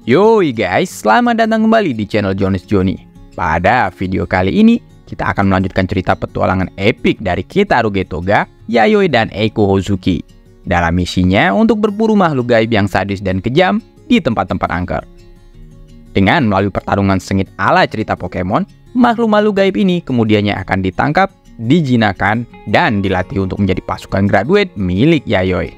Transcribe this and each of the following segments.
Yoi guys, selamat datang kembali di channel Jones Johnny. Pada video kali ini, kita akan melanjutkan cerita petualangan epik dari Kitaru Getoga, Yayoi dan Eiko Hozuki dalam misinya untuk berburu makhluk gaib yang sadis dan kejam di tempat-tempat angker. Dengan melalui pertarungan sengit ala cerita Pokemon, makhluk-makhluk gaib ini kemudiannya akan ditangkap, dijinakan, dan dilatih untuk menjadi pasukan graduate milik Yayoi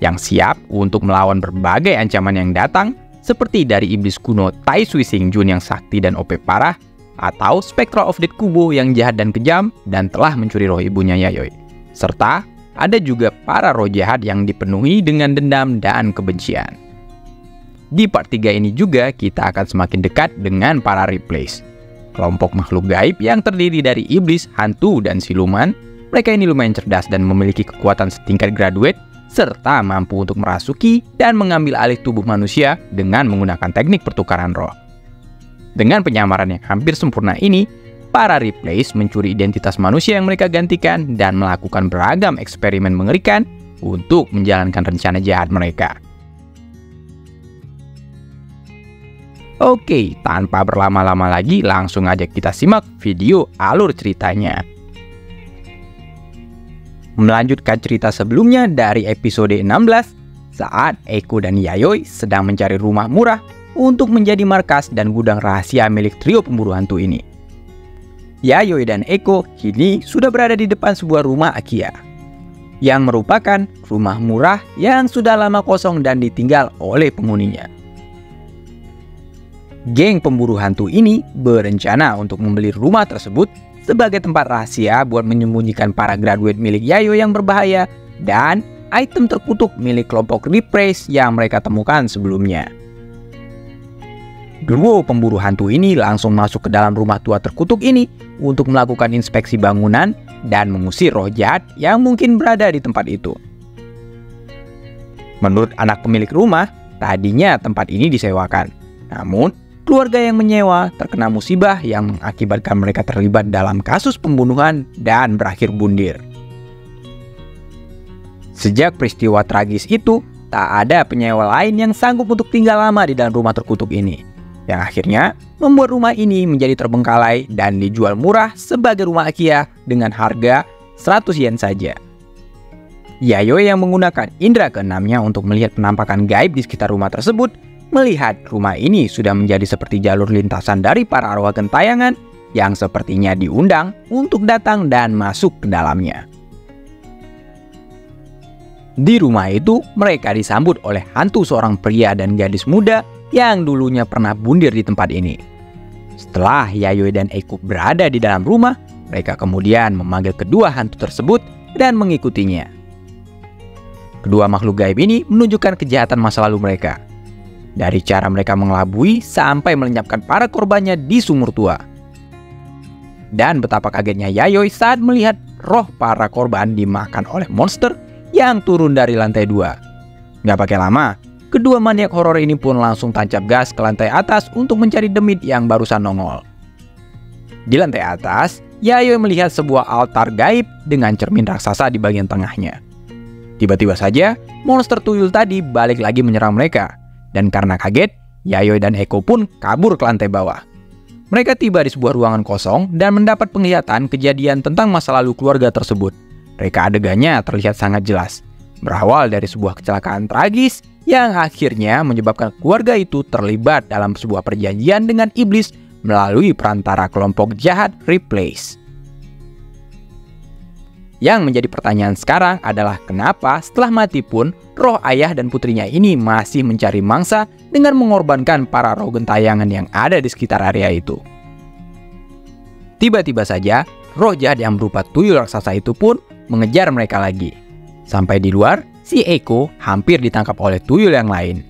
yang siap untuk melawan berbagai ancaman yang datang, seperti dari iblis kuno Taisui Xingjun yang sakti dan OP parah, atau Spectral of Death Kubo yang jahat dan kejam dan telah mencuri roh ibunya Yayoi. Serta ada juga para roh jahat yang dipenuhi dengan dendam dan kebencian. Di part 3 ini juga kita akan semakin dekat dengan para replace, kelompok makhluk gaib yang terdiri dari iblis, hantu, dan siluman. Mereka ini lumayan cerdas dan memiliki kekuatan setingkat graduate, serta mampu untuk merasuki dan mengambil alih tubuh manusia dengan menggunakan teknik pertukaran roh. Dengan penyamaran yang hampir sempurna ini, para replace mencuri identitas manusia yang mereka gantikan dan melakukan beragam eksperimen mengerikan untuk menjalankan rencana jahat mereka. Oke, tanpa berlama-lama lagi, langsung aja kita simak video alur ceritanya. Melanjutkan cerita sebelumnya dari episode 16, saat Eiko dan Yayoi sedang mencari rumah murah untuk menjadi markas dan gudang rahasia milik trio pemburu hantu ini. Yayoi dan Eiko kini sudah berada di depan sebuah rumah Akiya, yang merupakan rumah murah yang sudah lama kosong dan ditinggal oleh penghuninya. Geng pemburu hantu ini berencana untuk membeli rumah tersebut sebagai tempat rahasia buat menyembunyikan para graduate milik Yayoi yang berbahaya dan item terkutuk milik kelompok replace yang mereka temukan sebelumnya. Duo pemburu hantu ini langsung masuk ke dalam rumah tua terkutuk ini untuk melakukan inspeksi bangunan dan mengusir roh jahat yang mungkin berada di tempat itu. Menurut anak pemilik rumah, tadinya tempat ini disewakan. Namun, keluarga yang menyewa terkena musibah yang mengakibatkan mereka terlibat dalam kasus pembunuhan dan berakhir bundir. Sejak peristiwa tragis itu, tak ada penyewa lain yang sanggup untuk tinggal lama di dalam rumah terkutuk ini, yang akhirnya membuat rumah ini menjadi terbengkalai dan dijual murah sebagai rumah Akiya dengan harga 100 yen saja. Yayoi yang menggunakan indera keenamnya untuk melihat penampakan gaib di sekitar rumah tersebut, melihat rumah ini sudah menjadi seperti jalur lintasan dari para arwah gentayangan yang sepertinya diundang untuk datang dan masuk ke dalamnya. Di rumah itu, mereka disambut oleh hantu seorang pria dan gadis muda yang dulunya pernah bundir di tempat ini. Setelah Yayoi dan Eiko berada di dalam rumah, mereka kemudian memanggil kedua hantu tersebut dan mengikutinya. Kedua makhluk gaib ini menunjukkan kejahatan masa lalu mereka, dari cara mereka mengelabui sampai melenyapkan para korbannya di sumur tua. Dan betapa kagetnya Yayoi saat melihat roh para korban dimakan oleh monster yang turun dari lantai 2. Gak pakai lama, kedua maniak horor ini pun langsung tancap gas ke lantai atas untuk mencari demit yang barusan nongol. Di lantai atas, Yayoi melihat sebuah altar gaib dengan cermin raksasa di bagian tengahnya. Tiba-tiba saja, monster tuyul tadi balik lagi menyerang mereka. Dan karena kaget, Yayoi dan Eiko pun kabur ke lantai bawah. Mereka tiba di sebuah ruangan kosong dan mendapat penglihatan kejadian tentang masa lalu keluarga tersebut. Reka adegannya terlihat sangat jelas, berawal dari sebuah kecelakaan tragis yang akhirnya menyebabkan keluarga itu terlibat dalam sebuah perjanjian dengan iblis melalui perantara kelompok jahat replace. Yang menjadi pertanyaan sekarang adalah kenapa setelah mati pun roh ayah dan putrinya ini masih mencari mangsa dengan mengorbankan para roh gentayangan yang ada di sekitar area itu. Tiba-tiba saja, roh jahat yang berupa tuyul raksasa itu pun mengejar mereka lagi. Sampai di luar, si Eiko hampir ditangkap oleh tuyul yang lain.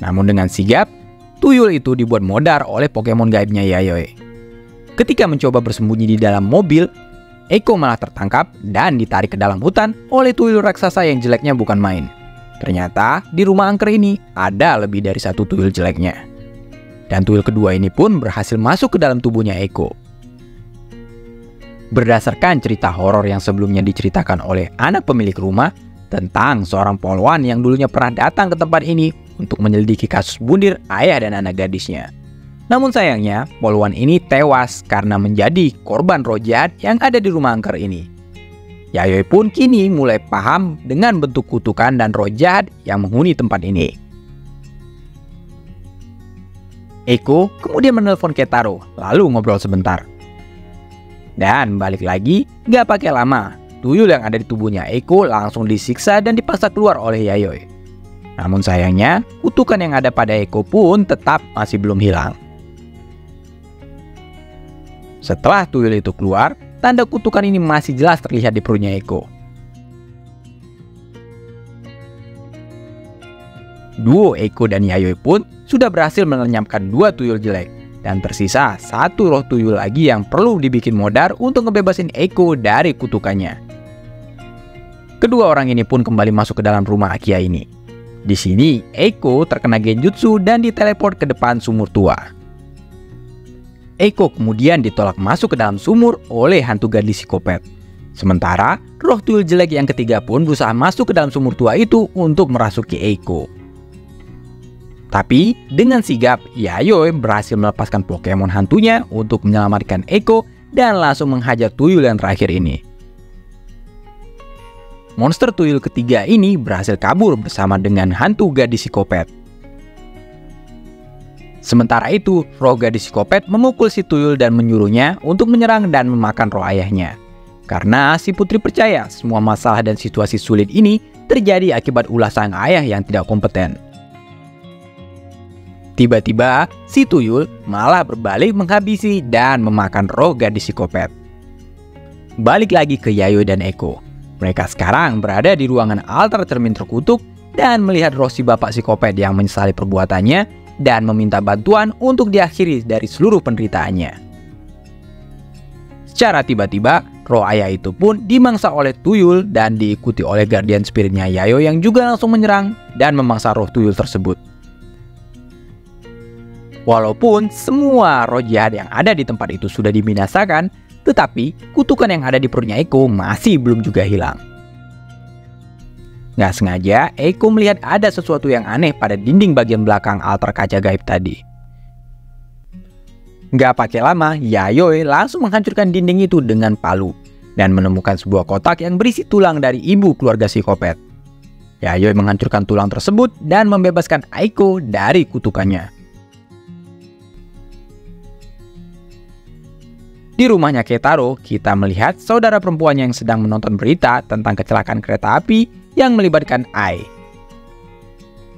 Namun dengan sigap, tuyul itu dibuat modar oleh Pokemon gaibnya Yayoi. Ketika mencoba bersembunyi di dalam mobil, Eiko malah tertangkap dan ditarik ke dalam hutan oleh tuyul raksasa yang jeleknya bukan main. Ternyata di rumah angker ini ada lebih dari satu tuyul jeleknya. Dan tuyul kedua ini pun berhasil masuk ke dalam tubuhnya Eiko. Berdasarkan cerita horor yang sebelumnya diceritakan oleh anak pemilik rumah tentang seorang polwan yang dulunya pernah datang ke tempat ini untuk menyelidiki kasus bunuh ayah dan anak gadisnya. Namun sayangnya, Polwan ini tewas karena menjadi korban roh jahat yang ada di rumah angker ini. Yayoi pun kini mulai paham dengan bentuk kutukan dan roh jahat yang menghuni tempat ini. Eiko kemudian menelpon Ketaro, lalu ngobrol sebentar. Dan balik lagi, gak pakai lama, tuyul yang ada di tubuhnya Eiko langsung disiksa dan dipaksa keluar oleh Yayoi. Namun sayangnya, kutukan yang ada pada Eiko pun tetap masih belum hilang. Setelah tuyul itu keluar, tanda kutukan ini masih jelas terlihat di perutnya Eiko. Duo Eiko dan Yayoi pun sudah berhasil melenyapkan 2 tuyul jelek. Dan tersisa 1 roh tuyul lagi yang perlu dibikin modar untuk ngebebasin Eiko dari kutukannya. Kedua orang ini pun kembali masuk ke dalam rumah Akiya ini. Di sini, Eiko terkena genjutsu dan diteleport ke depan sumur tua. Eiko kemudian ditolak masuk ke dalam sumur oleh hantu gadis psikopat. Sementara, roh tuyul jelek yang ketiga pun berusaha masuk ke dalam sumur tua itu untuk merasuki Eiko. Tapi, dengan sigap, Yayoi berhasil melepaskan Pokemon hantunya untuk menyelamatkan Eiko dan langsung menghajar tuyul yang terakhir ini. Monster tuyul ketiga ini berhasil kabur bersama dengan hantu gadis psikopat. Sementara itu, roh gadis psikopat memukul si tuyul dan menyuruhnya untuk menyerang dan memakan roh ayahnya. Karena si putri percaya semua masalah dan situasi sulit ini terjadi akibat ulah sang ayah yang tidak kompeten. Tiba-tiba, si tuyul malah berbalik menghabisi dan memakan roh gadis psikopat. Balik lagi ke Yayoi dan Eiko. Mereka sekarang berada di ruangan altar cermin terkutuk dan melihat roh si bapak psikopat yang menyesali perbuatannya dan meminta bantuan untuk diakhiri dari seluruh penderitaannya. Secara tiba-tiba, roh ayah itu pun dimangsa oleh tuyul dan diikuti oleh guardian spiritnya Yayoi yang juga langsung menyerang dan memangsa roh tuyul tersebut. Walaupun semua roh jahat yang ada di tempat itu sudah dibinasakan, tetapi kutukan yang ada di perutnya Eiko masih belum juga hilang. Nggak sengaja, Eiko melihat ada sesuatu yang aneh pada dinding bagian belakang altar kaca gaib tadi. Nggak pakai lama, Yayoi langsung menghancurkan dinding itu dengan palu dan menemukan sebuah kotak yang berisi tulang dari ibu keluarga psikopat. Yayoi menghancurkan tulang tersebut dan membebaskan Eiko dari kutukannya. Di rumahnya Ketaro, kita melihat saudara perempuannya yang sedang menonton berita tentang kecelakaan kereta api yang melibatkan Ai.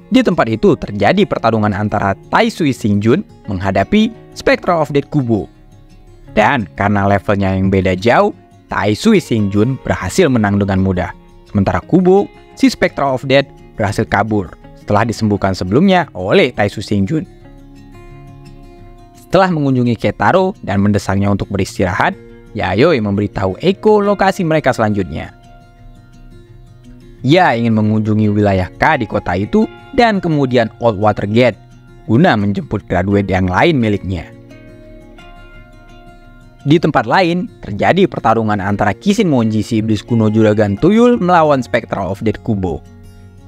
Di tempat itu terjadi pertarungan antara Taisui Shinjun menghadapi Spectra of Death Kubo. Dan karena levelnya yang beda jauh, Taisui Shinjun berhasil menang dengan mudah. Sementara Kubo, si Spectra of Death berhasil kabur setelah disembuhkan sebelumnya oleh Taisui Shinjun. Setelah mengunjungi Ketaro dan mendesaknya untuk beristirahat, Yayoi memberitahu Eiko lokasi mereka selanjutnya. Ia ingin mengunjungi wilayah K di kota itu dan kemudian Old Water Gate guna menjemput graduate yang lain miliknya. Di tempat lain, terjadi pertarungan antara Kishin Monji si iblis kuno juragan tuyul melawan Spectra of Death Kubo.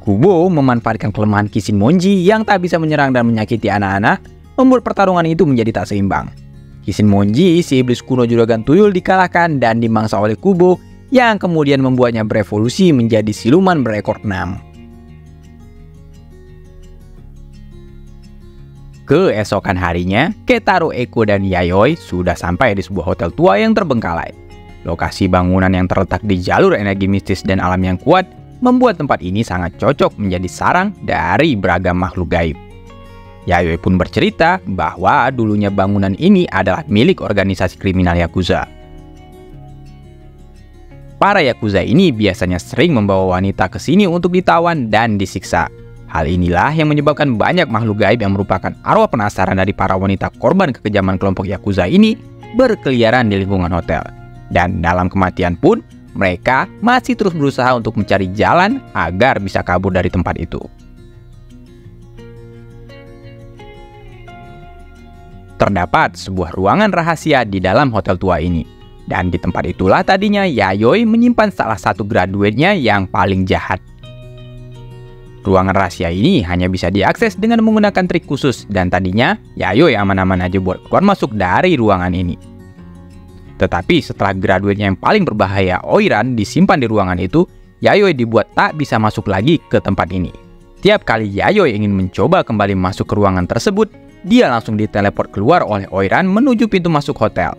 Kubo memanfaatkan kelemahan Kishin Monji yang tak bisa menyerang dan menyakiti anak-anak, membuat pertarungan itu menjadi tak seimbang. Kishin Monji, si iblis kuno juragan tuyul dikalahkan dan dimangsa oleh Kubo yang kemudian membuatnya berevolusi menjadi siluman berekor 6. Keesokan harinya, Ketaro, Eiko, dan Yayoi sudah sampai di sebuah hotel tua yang terbengkalai. Lokasi bangunan yang terletak di jalur energi mistis dan alam yang kuat membuat tempat ini sangat cocok menjadi sarang dari beragam makhluk gaib. Yayoi pun bercerita bahwa dulunya bangunan ini adalah milik organisasi kriminal Yakuza. Para Yakuza ini biasanya sering membawa wanita ke sini untuk ditawan dan disiksa. Hal inilah yang menyebabkan banyak makhluk gaib yang merupakan arwah penasaran dari para wanita korban kekejaman kelompok Yakuza ini berkeliaran di lingkungan hotel. Dan dalam kematian pun, mereka masih terus berusaha untuk mencari jalan agar bisa kabur dari tempat itu. Terdapat sebuah ruangan rahasia di dalam hotel tua ini. Dan di tempat itulah tadinya Yayoi menyimpan salah satu graduate-nya yang paling jahat. Ruangan rahasia ini hanya bisa diakses dengan menggunakan trik khusus dan tadinya Yayoi aman-aman aja buat keluar masuk dari ruangan ini. Tetapi setelah graduate yang paling berbahaya Oiran disimpan di ruangan itu, Yayoi dibuat tak bisa masuk lagi ke tempat ini. Tiap kali Yayoi ingin mencoba kembali masuk ke ruangan tersebut, dia langsung diteleport keluar oleh Oiran menuju pintu masuk hotel.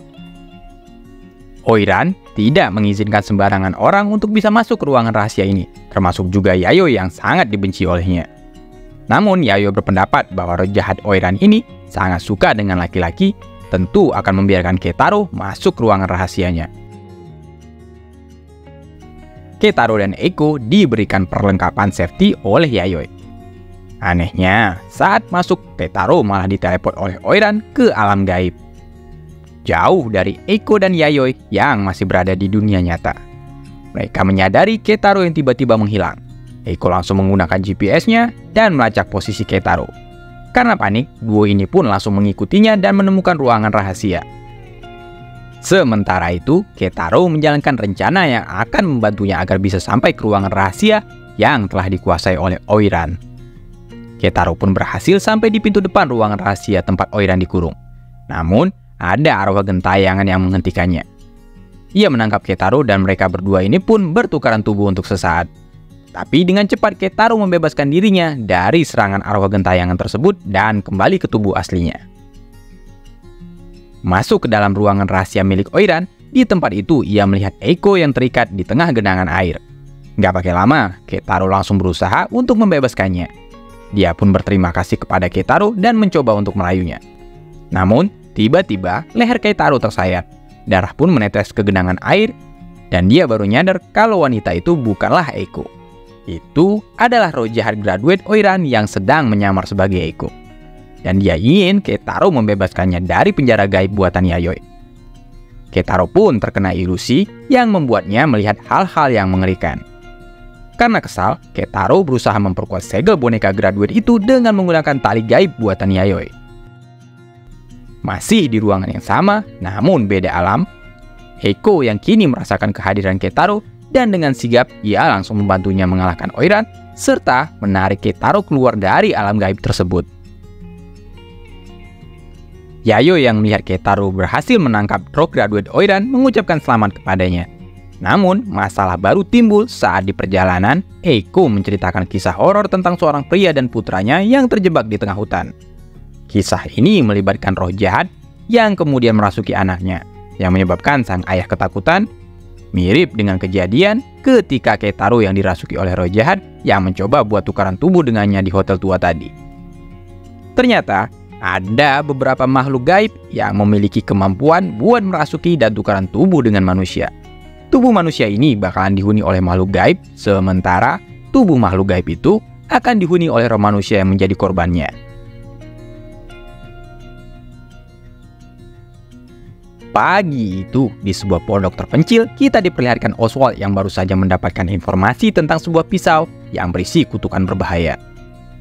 Oiran tidak mengizinkan sembarangan orang untuk bisa masuk ke ruangan rahasia ini, termasuk juga Yayoi yang sangat dibenci olehnya. Namun Yayoi berpendapat bahwa roh jahat Oiran ini sangat suka dengan laki-laki, tentu akan membiarkan Keitaro masuk ke ruangan rahasianya. Keitaro dan Eiko diberikan perlengkapan safety oleh Yayoi. Anehnya, saat masuk, Keitaro malah diteleport oleh Oiran ke alam gaib, jauh dari Eiko dan Yayoi yang masih berada di dunia nyata. Mereka menyadari Keitaro yang tiba-tiba menghilang. Eiko langsung menggunakan GPS-nya dan melacak posisi Keitaro. Karena panik, duo ini pun langsung mengikutinya dan menemukan ruangan rahasia. Sementara itu, Keitaro menjalankan rencana yang akan membantunya agar bisa sampai ke ruangan rahasia yang telah dikuasai oleh Oiran. Keitaro pun berhasil sampai di pintu depan ruangan rahasia tempat Oiran dikurung. Namun, ada arwah gentayangan yang menghentikannya. Ia menangkap Keitaro dan mereka berdua ini pun bertukaran tubuh untuk sesaat. Tapi dengan cepat Keitaro membebaskan dirinya dari serangan arwah gentayangan tersebut dan kembali ke tubuh aslinya. Masuk ke dalam ruangan rahasia milik Oiran, di tempat itu ia melihat Eiko yang terikat di tengah genangan air. Gak pakai lama, Keitaro langsung berusaha untuk membebaskannya. Dia pun berterima kasih kepada Keitaro dan mencoba untuk merayunya. Namun, tiba-tiba leher Keitaro tersayat, darah pun menetes ke genangan air, dan dia baru nyadar kalau wanita itu bukanlah Eiko. Itu adalah roh jahat graduate Oiran yang sedang menyamar sebagai Eiko. Dan dia ingin Keitaro membebaskannya dari penjara gaib buatan Yayoi. Keitaro pun terkena ilusi yang membuatnya melihat hal-hal yang mengerikan. Karena kesal, Keitaro berusaha memperkuat segel boneka graduate itu dengan menggunakan tali gaib buatan Yayoi. Masih di ruangan yang sama, namun beda alam, Eiko yang kini merasakan kehadiran Keitaro dan dengan sigap ia langsung membantunya mengalahkan Oiran serta menarik Keitaro keluar dari alam gaib tersebut. Yayoi yang melihat Keitaro berhasil menangkap roh graduate Oiran mengucapkan selamat kepadanya. Namun, masalah baru timbul saat di perjalanan, Eiko menceritakan kisah horor tentang seorang pria dan putranya yang terjebak di tengah hutan. Kisah ini melibatkan roh jahat yang kemudian merasuki anaknya, yang menyebabkan sang ayah ketakutan, mirip dengan kejadian ketika Keitaro yang dirasuki oleh roh jahat yang mencoba buat tukaran tubuh dengannya di hotel tua tadi. Ternyata, ada beberapa makhluk gaib yang memiliki kemampuan buat merasuki dan tukaran tubuh dengan manusia. Tubuh manusia ini bakalan dihuni oleh makhluk gaib, sementara tubuh makhluk gaib itu akan dihuni oleh roh manusia yang menjadi korbannya. Pagi itu, di sebuah pondok terpencil, kita diperlihatkan Oswald yang baru saja mendapatkan informasi tentang sebuah pisau yang berisi kutukan berbahaya.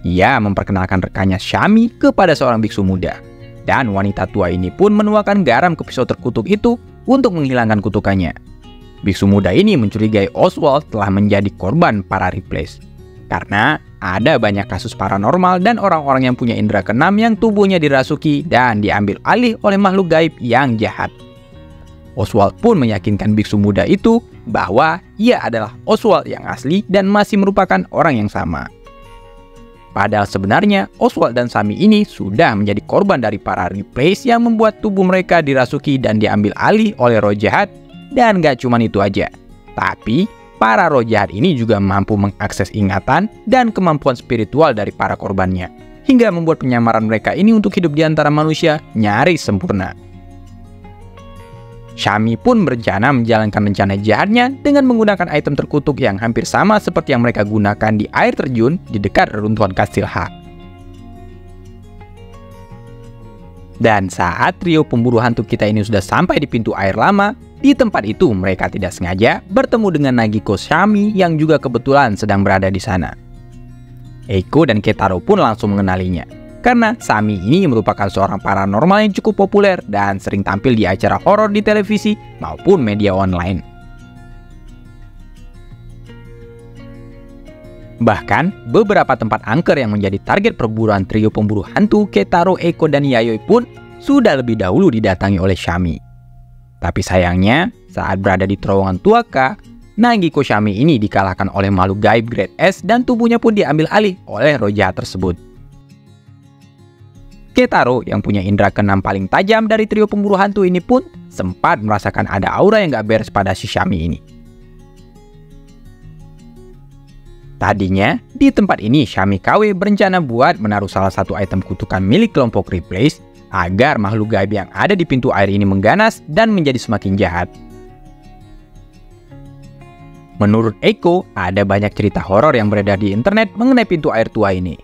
Ia memperkenalkan rekannya Shami kepada seorang biksu muda. Dan wanita tua ini pun menuangkan garam ke pisau terkutuk itu untuk menghilangkan kutukannya. Biksu muda ini mencurigai Oswald telah menjadi korban para replace. Karena ada banyak kasus paranormal dan orang-orang yang punya indera keenam yang tubuhnya dirasuki dan diambil alih oleh makhluk gaib yang jahat. Oswald pun meyakinkan biksu muda itu bahwa ia adalah Oswald yang asli dan masih merupakan orang yang sama. Padahal sebenarnya Oswald dan Shami ini sudah menjadi korban dari para replace yang membuat tubuh mereka dirasuki dan diambil alih oleh roh jahat. Dan gak cuma itu aja, tapi para roh jahat ini juga mampu mengakses ingatan dan kemampuan spiritual dari para korbannya, hingga membuat penyamaran mereka ini untuk hidup di antara manusia nyaris sempurna. Shami pun berencana menjalankan rencana jahatnya dengan menggunakan item terkutuk yang hampir sama seperti yang mereka gunakan di air terjun di dekat reruntuhan kastil H. Dan saat trio pemburu hantu kita ini sudah sampai di pintu air lama, di tempat itu mereka tidak sengaja bertemu dengan Nagiko Shami yang juga kebetulan sedang berada di sana. Eiko dan Keitaro pun langsung mengenalinya, karena Shami ini merupakan seorang paranormal yang cukup populer dan sering tampil di acara horor di televisi maupun media online. Bahkan, beberapa tempat angker yang menjadi target perburuan trio pemburu hantu Keitaro, Eiko, dan Yayoi pun sudah lebih dahulu didatangi oleh Shami. Tapi sayangnya, saat berada di terowongan Tuaka, Nagiko Shami ini dikalahkan oleh makhluk gaib Grade S dan tubuhnya pun diambil alih oleh roh jahat tersebut. Keitaro yang punya indera keenam paling tajam dari trio pemburu hantu ini pun sempat merasakan ada aura yang gak beres pada si Shami ini. Tadinya, di tempat ini Shami KW berencana buat menaruh salah satu item kutukan milik kelompok Replace agar makhluk gaib yang ada di pintu air ini mengganas dan menjadi semakin jahat. Menurut Eiko, ada banyak cerita horor yang beredar di internet mengenai pintu air tua ini.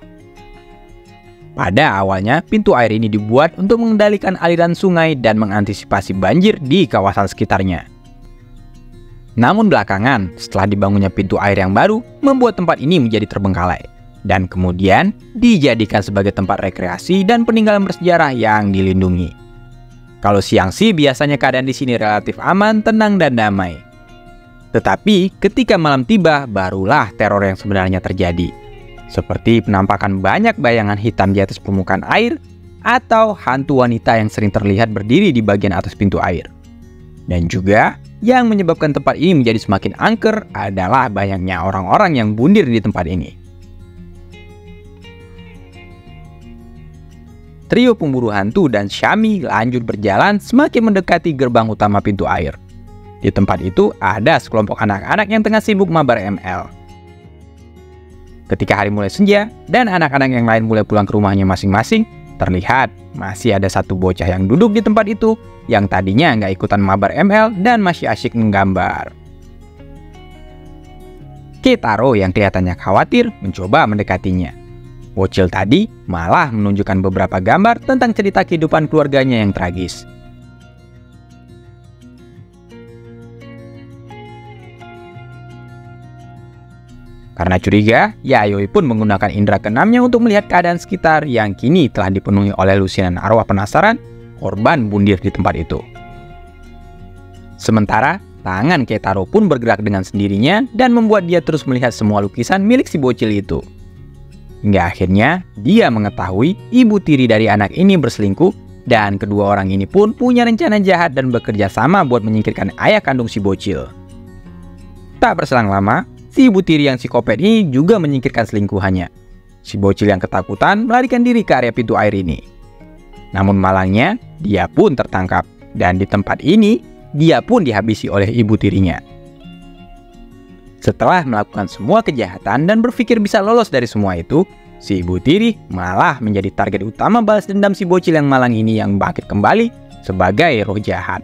Pada awalnya, pintu air ini dibuat untuk mengendalikan aliran sungai dan mengantisipasi banjir di kawasan sekitarnya. Namun belakangan, setelah dibangunnya pintu air yang baru, membuat tempat ini menjadi terbengkalai. Dan kemudian, dijadikan sebagai tempat rekreasi dan peninggalan bersejarah yang dilindungi. Kalau siang sih, biasanya keadaan di sini relatif aman, tenang, dan damai. Tetapi, ketika malam tiba, barulah teror yang sebenarnya terjadi. Seperti penampakan banyak bayangan hitam di atas permukaan air, atau hantu wanita yang sering terlihat berdiri di bagian atas pintu air. Dan juga, yang menyebabkan tempat ini menjadi semakin angker adalah banyaknya orang-orang yang bundir di tempat ini. Trio pemburu hantu dan Shami lanjut berjalan semakin mendekati gerbang utama pintu air. Di tempat itu ada sekelompok anak-anak yang tengah sibuk mabar ML. Ketika hari mulai senja dan anak-anak yang lain mulai pulang ke rumahnya masing-masing, terlihat masih ada satu bocah yang duduk di tempat itu yang tadinya nggak ikutan mabar ML dan masih asyik menggambar. Keitaro yang kelihatannya khawatir mencoba mendekatinya. Bocil tadi malah menunjukkan beberapa gambar tentang cerita kehidupan keluarganya yang tragis. Karena curiga, Yayoi pun menggunakan indera keenamnya untuk melihat keadaan sekitar yang kini telah dipenuhi oleh lusinan arwah penasaran korban bundir di tempat itu. Sementara, tangan Keitaro pun bergerak dengan sendirinya dan membuat dia terus melihat semua lukisan milik si bocil itu. Hingga akhirnya, dia mengetahui ibu tiri dari anak ini berselingkuh dan kedua orang ini pun punya rencana jahat dan bekerja sama buat menyingkirkan ayah kandung si bocil. Tak berselang lama, si ibu tiri yang psikopat ini juga menyingkirkan selingkuhannya. Si bocil yang ketakutan melarikan diri ke area pintu air ini. Namun malangnya, dia pun tertangkap. Dan di tempat ini, dia pun dihabisi oleh ibu tirinya. Setelah melakukan semua kejahatan dan berpikir bisa lolos dari semua itu, si ibu tiri malah menjadi target utama balas dendam si bocil yang malang ini yang bangkit kembali sebagai roh jahat.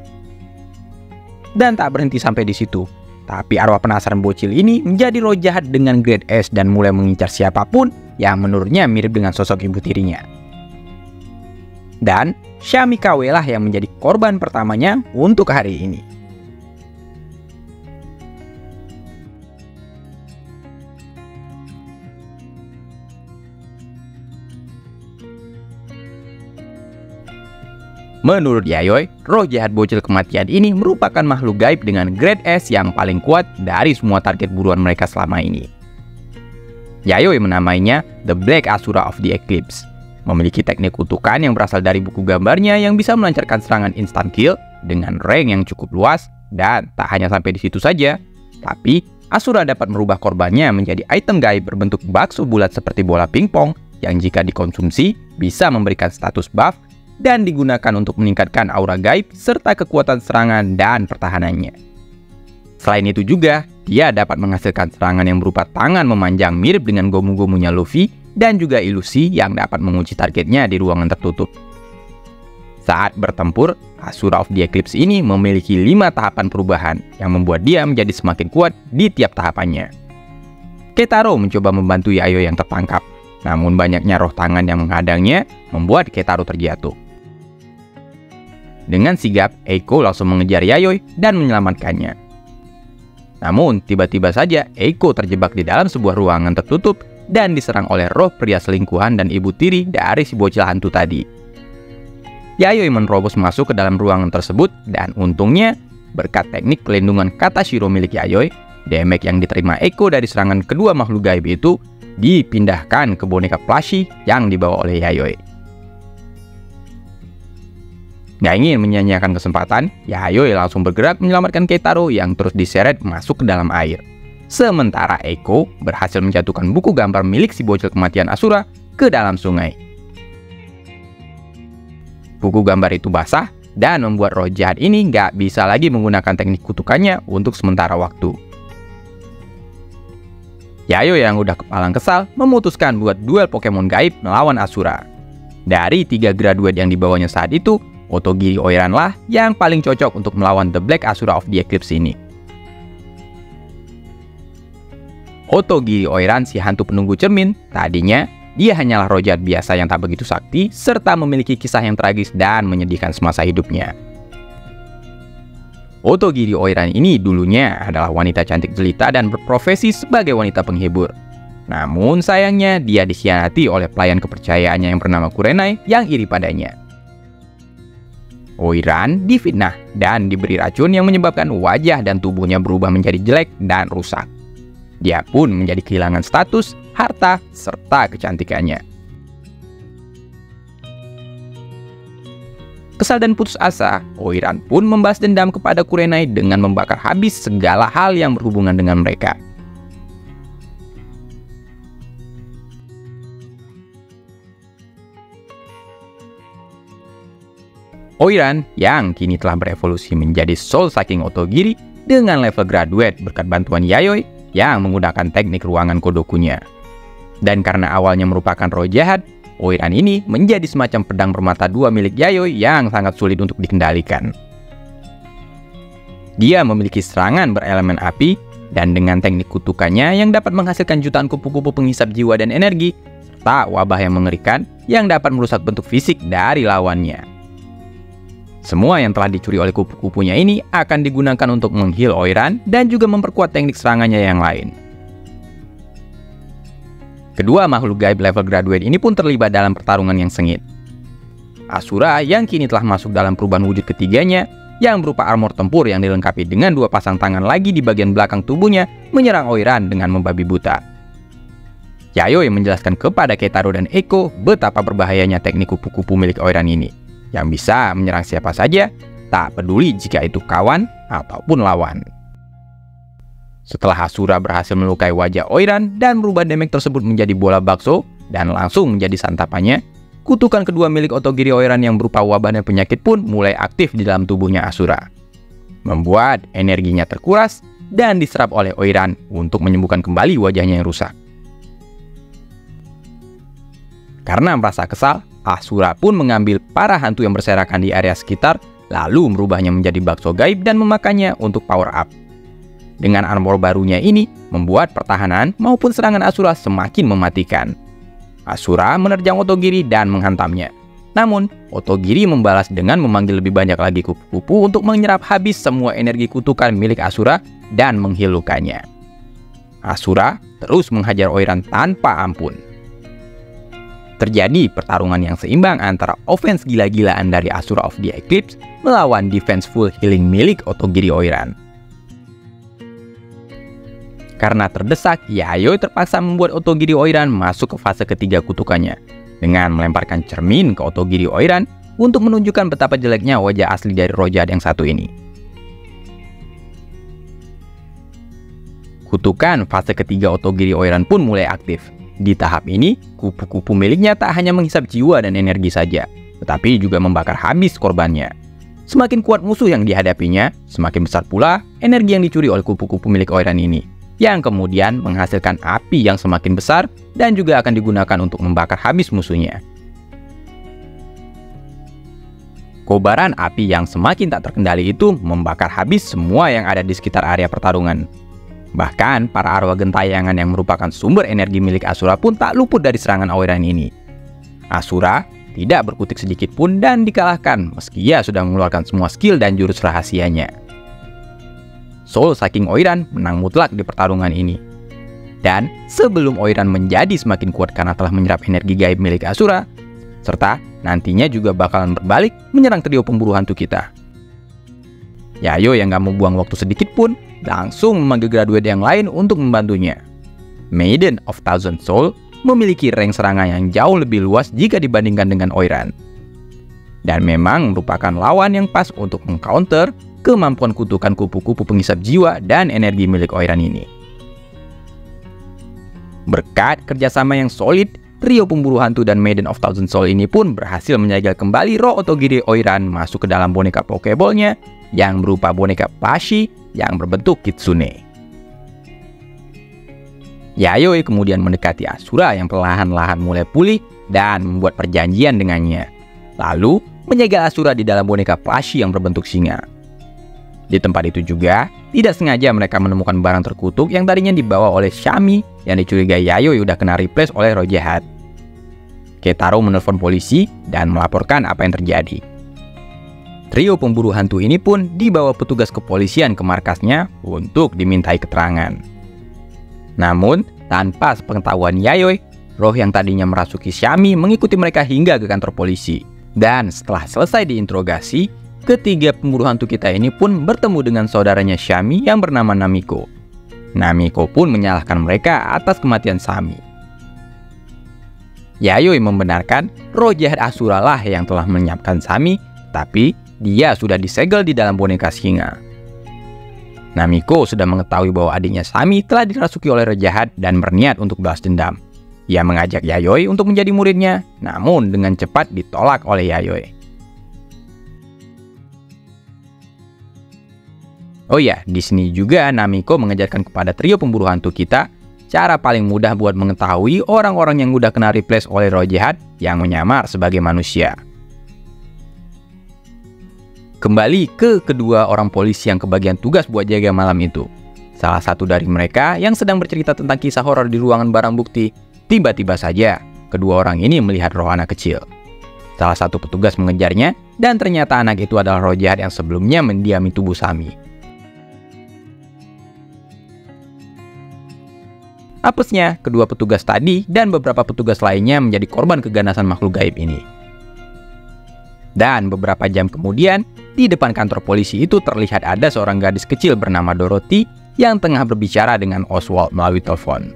Dan tak berhenti sampai di situ. Tapi arwah penasaran bocil ini menjadi roh jahat dengan grade S dan mulai mengincar siapapun yang menurutnya mirip dengan sosok ibu tirinya. Dan Shami KW lah yang menjadi korban pertamanya untuk hari ini. Menurut Yayoi, roh jahat bocil kematian ini merupakan makhluk gaib dengan grade S yang paling kuat dari semua target buruan mereka selama ini. Yayoi menamainya The Black Asura of the Eclipse. Memiliki teknik kutukan yang berasal dari buku gambarnya yang bisa melancarkan serangan instant kill dengan range yang cukup luas, dan tak hanya sampai di situ saja, tapi Asura dapat merubah korbannya menjadi item gaib berbentuk bakso bulat seperti bola pingpong yang jika dikonsumsi bisa memberikan status buff dan digunakan untuk meningkatkan aura gaib serta kekuatan serangan dan pertahanannya. Selain itu juga, dia dapat menghasilkan serangan yang berupa tangan memanjang mirip dengan gomu-gomunya Luffy dan juga ilusi yang dapat mengunci targetnya di ruangan tertutup. Saat bertempur, Asura of the Eclipse ini memiliki 5 tahapan perubahan yang membuat dia menjadi semakin kuat di tiap tahapannya. Keitaro mencoba membantu Yayoi yang tertangkap, namun banyaknya roh tangan yang menghadangnya membuat Keitaro terjatuh. Dengan sigap, Eiko langsung mengejar Yayoi dan menyelamatkannya. Namun, tiba-tiba saja Eiko terjebak di dalam sebuah ruangan tertutup dan diserang oleh roh pria selingkuhan dan ibu tiri dari si bocil hantu tadi. Yayoi menerobos masuk ke dalam ruangan tersebut dan untungnya, berkat teknik pelindungan Katashiro milik Yayoi, damage yang diterima Eiko dari serangan kedua makhluk gaib itu dipindahkan ke boneka plushie yang dibawa oleh Yayoi. Nggak ingin menyia-nyiakan kesempatan, Yayoi langsung bergerak menyelamatkan Keitaro yang terus diseret masuk ke dalam air. Sementara Eiko berhasil menjatuhkan buku gambar milik si bocil kematian Asura ke dalam sungai. Buku gambar itu basah dan membuat roh jahat ini nggak bisa lagi menggunakan teknik kutukannya untuk sementara waktu. Yayoi yang udah kepalang kesal memutuskan buat duel Pokemon gaib melawan Asura. Dari 3 graduate yang dibawanya saat itu, Otogiri Oiran lah yang paling cocok untuk melawan The Black Asura of the Eclipse ini. Otogiri Oiran, si hantu penunggu cermin, tadinya dia hanyalah roh jahat biasa yang tak begitu sakti serta memiliki kisah yang tragis dan menyedihkan semasa hidupnya. Otogiri Oiran ini dulunya adalah wanita cantik jelita dan berprofesi sebagai wanita penghibur. Namun sayangnya dia dikhianati oleh pelayan kepercayaannya yang bernama Kurenai yang iri padanya. Oiran difitnah dan diberi racun yang menyebabkan wajah dan tubuhnya berubah menjadi jelek dan rusak. Dia pun menjadi kehilangan status, harta, serta kecantikannya. Kesal dan putus asa, Oiran pun membalas dendam kepada Kurenai dengan membakar habis segala hal yang berhubungan dengan mereka. Oiran yang kini telah berevolusi menjadi Soul Sucking Otogiri dengan level graduate berkat bantuan Yayoi yang menggunakan teknik ruangan Kodokunya. Dan karena awalnya merupakan roh jahat, Oiran ini menjadi semacam pedang bermata dua milik Yayoi yang sangat sulit untuk dikendalikan. Dia memiliki serangan berelemen api dan dengan teknik kutukannya yang dapat menghasilkan jutaan kupu-kupu penghisap jiwa dan energi serta wabah yang mengerikan yang dapat merusak bentuk fisik dari lawannya. Semua yang telah dicuri oleh kupu-kupunya ini akan digunakan untuk meng-heal Oiran dan juga memperkuat teknik serangannya yang lain. Kedua makhluk gaib level graduate ini pun terlibat dalam pertarungan yang sengit. Asura yang kini telah masuk dalam perubahan wujud ketiganya, yang berupa armor tempur yang dilengkapi dengan 2 pasang tangan lagi di bagian belakang tubuhnya, menyerang Oiran dengan membabi buta. Yayoi menjelaskan kepada Keitaro dan Eiko betapa berbahayanya teknik kupu-kupu milik Oiran ini, yang bisa menyerang siapa saja, tak peduli jika itu kawan ataupun lawan. Setelah Asura berhasil melukai wajah Oiran dan merubah damage tersebut menjadi bola bakso dan langsung menjadi santapannya, kutukan kedua milik Otogiri Oiran yang berupa wabah dan penyakit pun mulai aktif di dalam tubuhnya Asura, membuat energinya terkuras dan diserap oleh Oiran untuk menyembuhkan kembali wajahnya yang rusak. Karena merasa kesal, Asura pun mengambil para hantu yang berserakan di area sekitar, lalu merubahnya menjadi bakso gaib dan memakannya untuk power up. Dengan armor barunya ini, membuat pertahanan maupun serangan Asura semakin mematikan. Asura menerjang Otogiri dan menghantamnya. Namun, Otogiri membalas dengan memanggil lebih banyak lagi kupu-kupu untuk menyerap habis semua energi kutukan milik Asura dan meng-heal lukanya. Asura terus menghajar Oiran tanpa ampun. Terjadi pertarungan yang seimbang antara offense gila-gilaan dari Asura of the Eclipse melawan defense full healing milik Otogiri Oiran. Karena terdesak, Yayoi terpaksa membuat Otogiri Oiran masuk ke fase ketiga kutukannya dengan melemparkan cermin ke Otogiri Oiran untuk menunjukkan betapa jeleknya wajah asli dari roh jahat yang satu ini. Kutukan fase ketiga Otogiri Oiran pun mulai aktif. Di tahap ini, kupu-kupu miliknya tak hanya menghisap jiwa dan energi saja, tetapi juga membakar habis korbannya. Semakin kuat musuh yang dihadapinya, semakin besar pula energi yang dicuri oleh kupu-kupu milik Oiran ini, yang kemudian menghasilkan api yang semakin besar dan juga akan digunakan untuk membakar habis musuhnya. Kobaran api yang semakin tak terkendali itu membakar habis semua yang ada di sekitar area pertarungan. Bahkan para arwah gentayangan yang merupakan sumber energi milik Asura pun tak luput dari serangan Oiran ini. Asura tidak berkutik sedikit pun dan dikalahkan meski ia sudah mengeluarkan semua skill dan jurus rahasianya. Soul Sucking Oiran menang mutlak di pertarungan ini. Dan sebelum Oiran menjadi semakin kuat karena telah menyerap energi gaib milik Asura, serta nantinya juga bakalan berbalik menyerang trio pemburu hantu kita. Yayoi yang gak mau buang waktu sedikit pun langsung memanggil graduate yang lain untuk membantunya. Maiden of Thousand Soul memiliki rank serangan yang jauh lebih luas jika dibandingkan dengan Oiran. Dan memang merupakan lawan yang pas untuk mengcounter kemampuan kutukan kupu-kupu penghisap jiwa dan energi milik Oiran ini. Berkat kerjasama yang solid, trio pemburu hantu dan Maiden of Thousand Soul ini pun berhasil menyegel kembali roh Otogiri Oiran masuk ke dalam boneka Pokeball-nya yang berupa boneka plushie yang berbentuk kitsune. Yayoi kemudian mendekati Asura yang perlahan-lahan mulai pulih dan membuat perjanjian dengannya. Lalu menyegel Asura di dalam boneka plushie yang berbentuk singa. Di tempat itu juga, tidak sengaja mereka menemukan barang terkutuk yang tadinya dibawa oleh Shami yang dicurigai Yayoi udah kena replace oleh roh jahat. Keitaro menelpon polisi dan melaporkan apa yang terjadi. Trio pemburu hantu ini pun dibawa petugas kepolisian ke markasnya untuk dimintai keterangan. Namun, tanpa sepengetahuan Yayoi, roh yang tadinya merasuki Shami mengikuti mereka hingga ke kantor polisi. Dan setelah selesai diinterogasi, ketiga pemburu hantu kita ini pun bertemu dengan saudaranya Shami yang bernama Namiko. Namiko pun menyalahkan mereka atas kematian Shami. Yayoi membenarkan roh jahat Asura lah yang telah menyiapkan Shami, tapi dia sudah disegel di dalam boneka singa. Namiko sudah mengetahui bahwa adiknya Shami telah dirasuki oleh roh jahat dan berniat untuk balas dendam. Ia mengajak Yayoi untuk menjadi muridnya, namun dengan cepat ditolak oleh Yayoi. Oh ya, di sini juga Namiko mengajarkan kepada trio pemburu hantu kita cara paling mudah buat mengetahui orang-orang yang udah kena replace oleh roh jahat yang menyamar sebagai manusia. Kembali ke kedua orang polisi yang kebagian tugas buat jaga malam itu. Salah satu dari mereka yang sedang bercerita tentang kisah horor di ruangan barang bukti, tiba-tiba saja kedua orang ini melihat roh anak kecil. Salah satu petugas mengejarnya dan ternyata anak itu adalah roh jahat yang sebelumnya mendiami tubuh Shami. Apesnya, kedua petugas tadi dan beberapa petugas lainnya menjadi korban keganasan makhluk gaib ini. Dan beberapa jam kemudian, di depan kantor polisi itu terlihat ada seorang gadis kecil bernama Dorothy yang tengah berbicara dengan Oswald melalui telepon.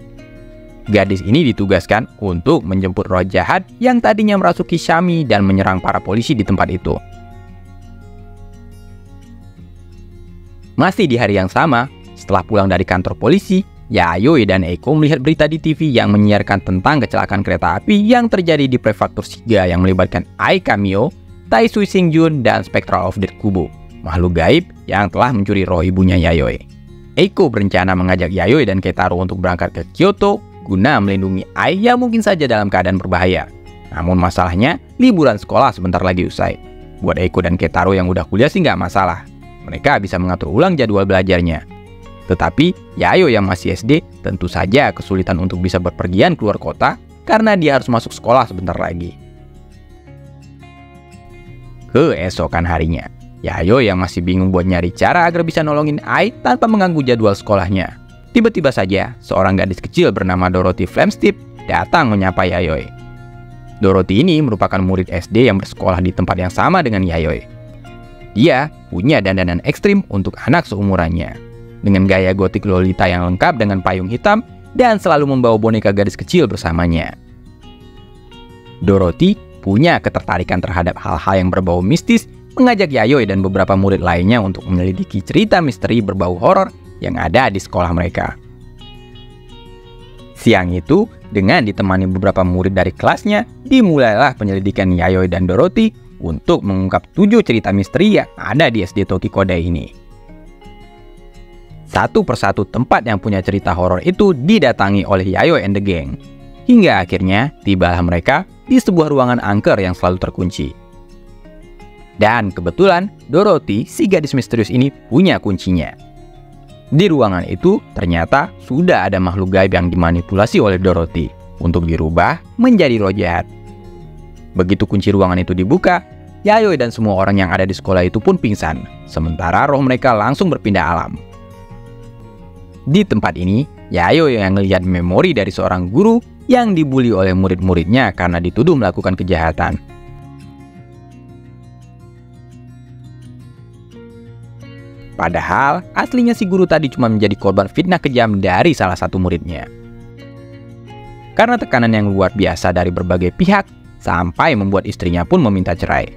Gadis ini ditugaskan untuk menjemput roh jahat yang tadinya merasuki Shami dan menyerang para polisi di tempat itu. Masih di hari yang sama, setelah pulang dari kantor polisi, Yayoi dan Eiko melihat berita di TV yang menyiarkan tentang kecelakaan kereta api yang terjadi di Prefektur Shiga yang melibatkan Ai Kamio, Taisui Shingjun, dan Spectral of Death Kubo, makhluk gaib yang telah mencuri roh ibunya Yayoi. Eiko berencana mengajak Yayoi dan Keitaro untuk berangkat ke Kyoto guna melindungi Ai yang mungkin saja dalam keadaan berbahaya. Namun masalahnya, liburan sekolah sebentar lagi usai. Buat Eiko dan Keitaro yang udah kuliah sih nggak masalah. Mereka bisa mengatur ulang jadwal belajarnya. Tetapi, Yayoi yang masih SD tentu saja kesulitan untuk bisa berpergian keluar kota karena dia harus masuk sekolah sebentar lagi. Keesokan harinya, Yayoi yang masih bingung buat nyari cara agar bisa nolongin Ai tanpa mengganggu jadwal sekolahnya. Tiba-tiba saja, seorang gadis kecil bernama Dorothy Flamsteed datang menyapa Yayoi. Dorothy ini merupakan murid SD yang bersekolah di tempat yang sama dengan Yayoi. Dia punya dandanan ekstrim untuk anak seumurannya, dengan gaya gotik lolita yang lengkap dengan payung hitam dan selalu membawa boneka gadis kecil bersamanya. Dorothy punya ketertarikan terhadap hal-hal yang berbau mistis, mengajak Yayoi dan beberapa murid lainnya untuk menyelidiki cerita misteri berbau horor yang ada di sekolah mereka. Siang itu, dengan ditemani beberapa murid dari kelasnya, dimulailah penyelidikan Yayoi dan Dorothy untuk mengungkap 7 cerita misteri yang ada di SD Tokikode ini. Satu persatu tempat yang punya cerita horor itu didatangi oleh Yayoi and the gang. Hingga akhirnya tibalah mereka di sebuah ruangan angker yang selalu terkunci. Dan kebetulan Dorothy, si gadis misterius ini, punya kuncinya. Di ruangan itu ternyata sudah ada makhluk gaib yang dimanipulasi oleh Dorothy untuk dirubah menjadi roh jahat. Begitu kunci ruangan itu dibuka, Yayoi dan semua orang yang ada di sekolah itu pun pingsan, sementara roh mereka langsung berpindah alam. Di tempat ini, Yayoi yang melihat memori dari seorang guru yang dibully oleh murid-muridnya karena dituduh melakukan kejahatan. Padahal aslinya si guru tadi cuma menjadi korban fitnah kejam dari salah satu muridnya. Karena tekanan yang luar biasa dari berbagai pihak, sampai membuat istrinya pun meminta cerai.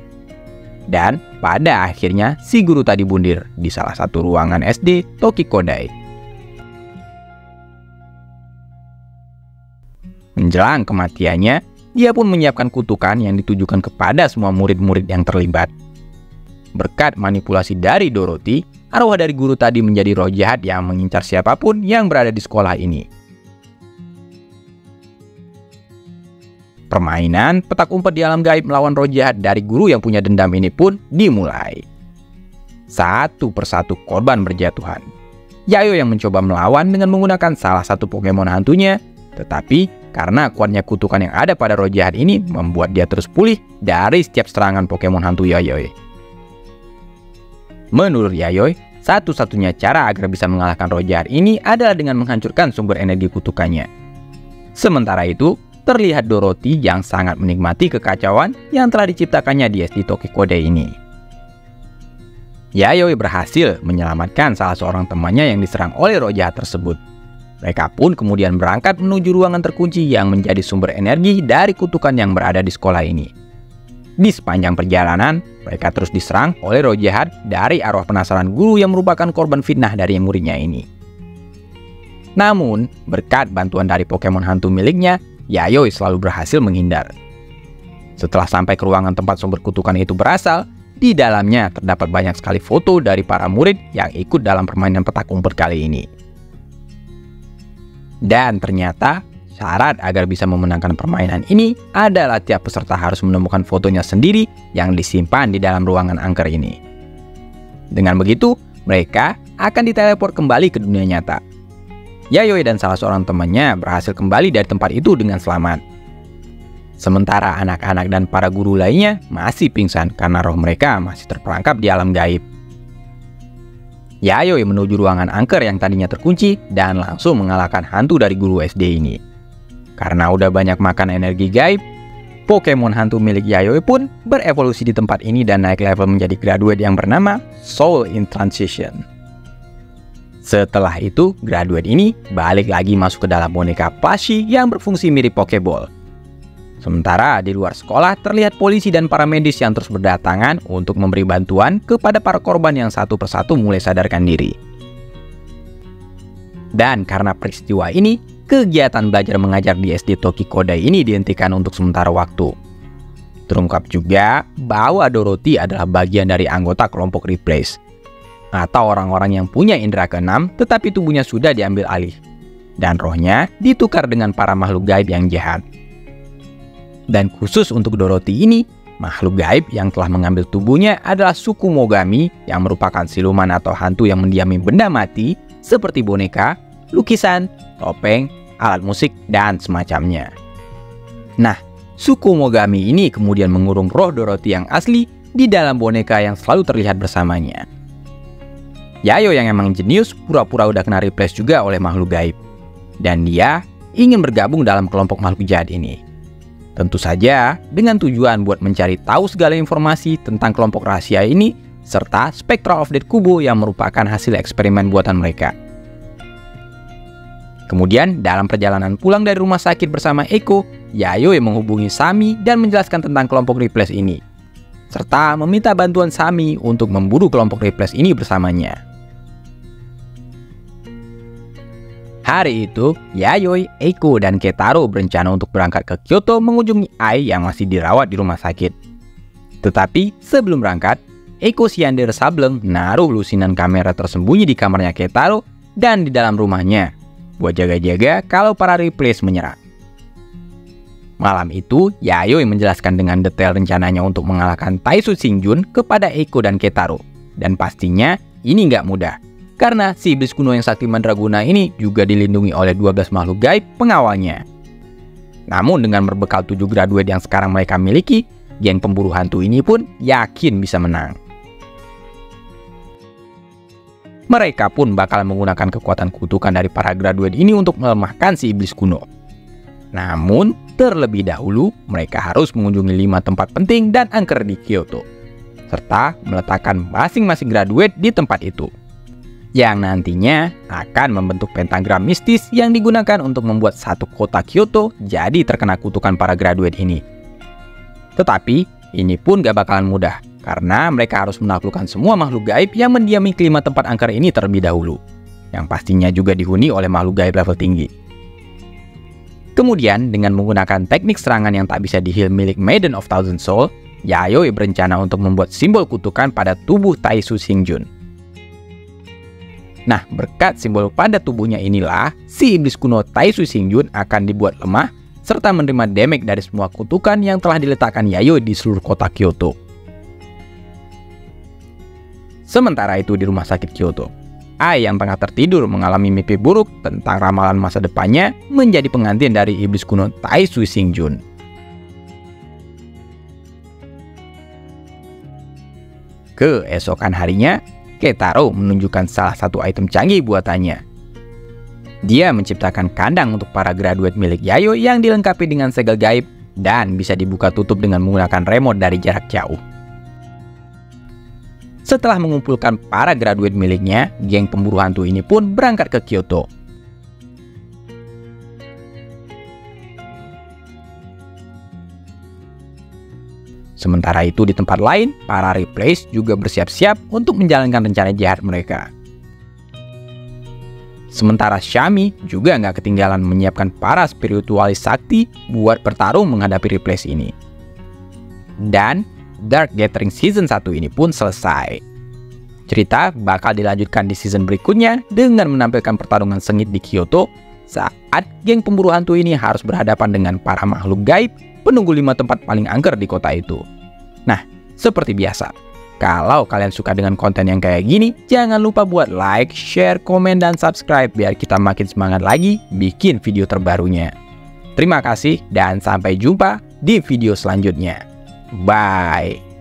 Dan pada akhirnya si guru tadi bundir di salah satu ruangan SD Tokikodai. Menjelang kematiannya, dia pun menyiapkan kutukan yang ditujukan kepada semua murid-murid yang terlibat. Berkat manipulasi dari Dorothy, arwah dari guru tadi menjadi roh jahat yang mengincar siapapun yang berada di sekolah ini. Permainan petak umpet di alam gaib melawan roh jahat dari guru yang punya dendam ini pun dimulai. Satu persatu korban berjatuhan. Yayo yang mencoba melawan dengan menggunakan salah satu Pokemon hantunya, tetapi karena kuatnya kutukan yang ada pada roh jahat ini membuat dia terus pulih dari setiap serangan Pokemon hantu Yayoi. Menurut Yayoi, satu-satunya cara agar bisa mengalahkan roh jahat ini adalah dengan menghancurkan sumber energi kutukannya. Sementara itu, terlihat Dorothy yang sangat menikmati kekacauan yang telah diciptakannya di SD Tokikodai ini. Yayoi berhasil menyelamatkan salah seorang temannya yang diserang oleh roh jahat tersebut. Mereka pun kemudian berangkat menuju ruangan terkunci yang menjadi sumber energi dari kutukan yang berada di sekolah ini. Di sepanjang perjalanan, mereka terus diserang oleh roh jahat dari arwah penasaran guru yang merupakan korban fitnah dari muridnya ini. Namun, berkat bantuan dari Pokemon hantu miliknya, Yayoi selalu berhasil menghindar. Setelah sampai ke ruangan tempat sumber kutukan itu berasal, di dalamnya terdapat banyak sekali foto dari para murid yang ikut dalam permainan petak umpet kali ini. Dan ternyata, syarat agar bisa memenangkan permainan ini adalah tiap peserta harus menemukan fotonya sendiri yang disimpan di dalam ruangan angker ini. Dengan begitu, mereka akan diteleport kembali ke dunia nyata. Yayoi dan salah seorang temannya berhasil kembali dari tempat itu dengan selamat. Sementara anak-anak dan para guru lainnya masih pingsan karena roh mereka masih terperangkap di alam gaib. Yayoi menuju ruangan angker yang tadinya terkunci dan langsung mengalahkan hantu dari guru SD ini. Karena udah banyak makan energi gaib, Pokemon hantu milik Yayoi pun berevolusi di tempat ini dan naik level menjadi graduate yang bernama Soul in Transition. Setelah itu, graduate ini balik lagi masuk ke dalam boneka plushie yang berfungsi mirip Pokeball. Sementara di luar sekolah terlihat polisi dan para medis yang terus berdatangan untuk memberi bantuan kepada para korban yang satu persatu mulai sadarkan diri. Dan karena peristiwa ini, kegiatan belajar mengajar di SD Tokikodai ini dihentikan untuk sementara waktu. Terungkap juga bahwa Dorothy adalah bagian dari anggota kelompok Replace, atau orang-orang yang punya indera keenam tetapi tubuhnya sudah diambil alih, dan rohnya ditukar dengan para makhluk gaib yang jahat. Dan khusus untuk Dorothy ini, makhluk gaib yang telah mengambil tubuhnya adalah suku Mogami yang merupakan siluman atau hantu yang mendiami benda mati seperti boneka, lukisan, topeng, alat musik, dan semacamnya. Nah, suku Mogami ini kemudian mengurung roh Dorothy yang asli di dalam boneka yang selalu terlihat bersamanya. Yayo yang emang jenius pura-pura udah kena replace juga oleh makhluk gaib. Dan dia ingin bergabung dalam kelompok makhluk jahat ini. Tentu saja dengan tujuan buat mencari tahu segala informasi tentang kelompok rahasia ini serta Spectra of Death Kubo yang merupakan hasil eksperimen buatan mereka. Kemudian dalam perjalanan pulang dari rumah sakit bersama Eiko, Yayoi menghubungi Sami dan menjelaskan tentang kelompok Replace ini, serta meminta bantuan Sami untuk memburu kelompok Replace ini bersamanya. Hari itu, Yayoi, Eiko, dan Ketaro berencana untuk berangkat ke Kyoto mengunjungi Ai yang masih dirawat di rumah sakit. Tetapi sebelum berangkat, Eiko Siander Sableng naruh lusinan kamera tersembunyi di kamarnya Ketaro dan di dalam rumahnya, buat jaga-jaga kalau para Replace menyerang. Malam itu, Yayoi menjelaskan dengan detail rencananya untuk mengalahkan Taisu Shinjun kepada Eiko dan Ketaro. Dan pastinya ini nggak mudah, karena si iblis kuno yang sakti mandraguna ini juga dilindungi oleh 12 makhluk gaib pengawalnya. Namun dengan berbekal 7 graduate yang sekarang mereka miliki, geng pemburu hantu ini pun yakin bisa menang. Mereka pun bakal menggunakan kekuatan kutukan dari para graduate ini untuk melemahkan si iblis kuno. Namun, terlebih dahulu mereka harus mengunjungi 5 tempat penting dan angker di Kyoto, serta meletakkan masing-masing graduate di tempat itu. yang nantinya akan membentuk pentagram mistis yang digunakan untuk membuat satu kota Kyoto jadi terkena kutukan para graduate ini. Tetapi, ini pun gak bakalan mudah, karena mereka harus menaklukkan semua makhluk gaib yang mendiami kelima tempat angker ini terlebih dahulu, yang pastinya juga dihuni oleh makhluk gaib level tinggi. Kemudian, dengan menggunakan teknik serangan yang tak bisa di-heal milik Maiden of Thousand Soul, Yayoi berencana untuk membuat simbol kutukan pada tubuh Taisu Xingjun. Nah, berkat simbol pada tubuhnya inilah, si iblis kuno Taisu Xingjun akan dibuat lemah, serta menerima damage dari semua kutukan yang telah diletakkan Yayoi di seluruh kota Kyoto. Sementara itu di rumah sakit Kyoto, Ai yang tengah tertidur mengalami mimpi buruk tentang ramalan masa depannya menjadi pengantin dari iblis kuno Taisu Xingjun. Keesokan harinya, Ketaro menunjukkan salah satu item canggih buatannya. Dia menciptakan kandang untuk para graduate milik Yayoi yang dilengkapi dengan segel gaib dan bisa dibuka tutup dengan menggunakan remote dari jarak jauh. Setelah mengumpulkan para graduate miliknya, geng pemburu hantu ini pun berangkat ke Kyoto. Sementara itu di tempat lain, para Replace juga bersiap-siap untuk menjalankan rencana jahat mereka. Sementara Shami juga nggak ketinggalan menyiapkan para spiritualis sakti buat bertarung menghadapi Replace ini. Dan Dark Gathering Season 1 ini pun selesai. Cerita bakal dilanjutkan di season berikutnya dengan menampilkan pertarungan sengit di Kyoto saat geng pemburu hantu ini harus berhadapan dengan para makhluk gaib penunggu 5 tempat paling angker di kota itu. Nah, seperti biasa, kalau kalian suka dengan konten yang kayak gini, jangan lupa buat like, share, komen, dan subscribe biar kita makin semangat lagi bikin video terbarunya. Terima kasih dan sampai jumpa di video selanjutnya. Bye!